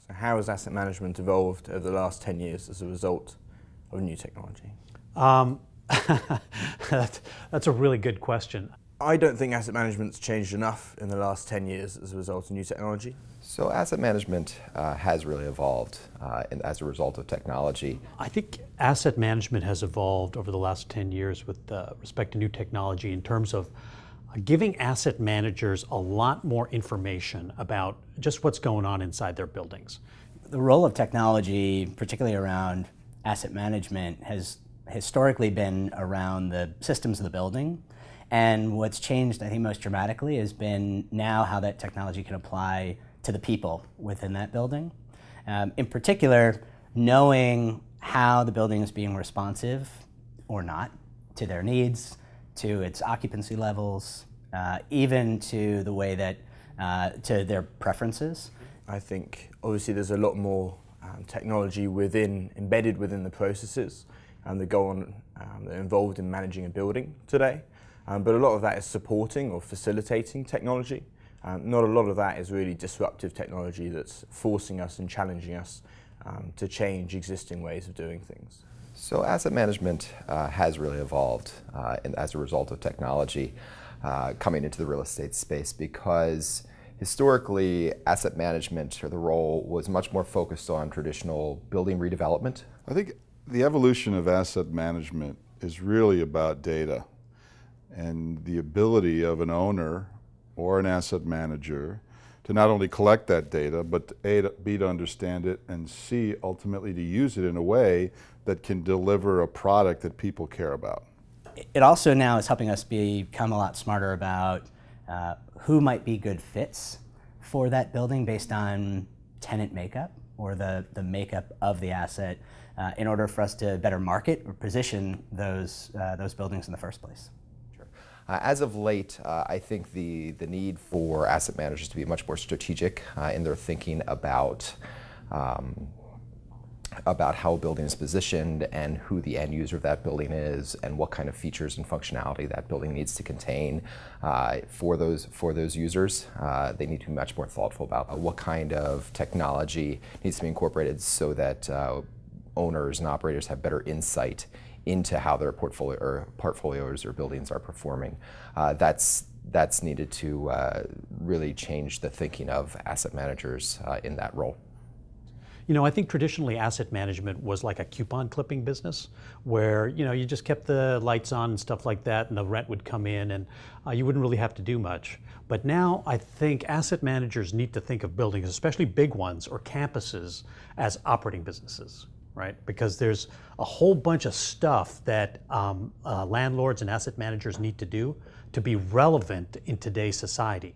So how has asset management evolved over the last 10 years as a result of new technology? That's a really good question. I don't think asset management's changed enough in the last 10 years as a result of new technology. So asset management has really evolved as a result of technology. I think asset management has evolved over the last 10 years with respect to new technology in terms of giving asset managers a lot more information about just what's going on inside their buildings. The role of technology, particularly around asset management, has historically been around the systems of the building. And what's changed, I think, most dramatically has been now how that technology can apply to the people within that building. In particular, knowing how the building is being responsive or not to their needs, to its occupancy levels, even to the way that, to their preferences. I think obviously there's a lot more technology embedded within the processes that go on, that are involved in managing a building today. But a lot of that is supporting or facilitating technology. Not a lot of that is really disruptive technology that's forcing us and challenging us to change existing ways of doing things. So asset management has really evolved as a result of technology coming into the real estate space, because historically asset management, or the role, was much more focused on traditional building redevelopment. I think the evolution of asset management is really about data and the ability of an owner or an asset manager to not only collect that data, but to understand it, and C, ultimately to use it in a way that can deliver a product that people care about. It also now is helping us become a lot smarter about who might be good fits for that building based on tenant makeup or the makeup of the asset in order for us to better market or position those buildings in the first place. As of late, I think the need for asset managers to be much more strategic in their thinking about how a building is positioned and who the end user of that building is, and what kind of features and functionality that building needs to contain for those users. They need to be much more thoughtful about what kind of technology needs to be incorporated so that owners and operators have better insight into how their portfolios or buildings are performing. That's needed to really change the thinking of asset managers in that role. You know, I think traditionally asset management was like a coupon clipping business where, you know, you just kept the lights on and stuff like that, and the rent would come in, and you wouldn't really have to do much. But now I think asset managers need to think of buildings, especially big ones or campuses, as operating businesses, right? Because there's a whole bunch of stuff that landlords and asset managers need to do to be relevant in today's society.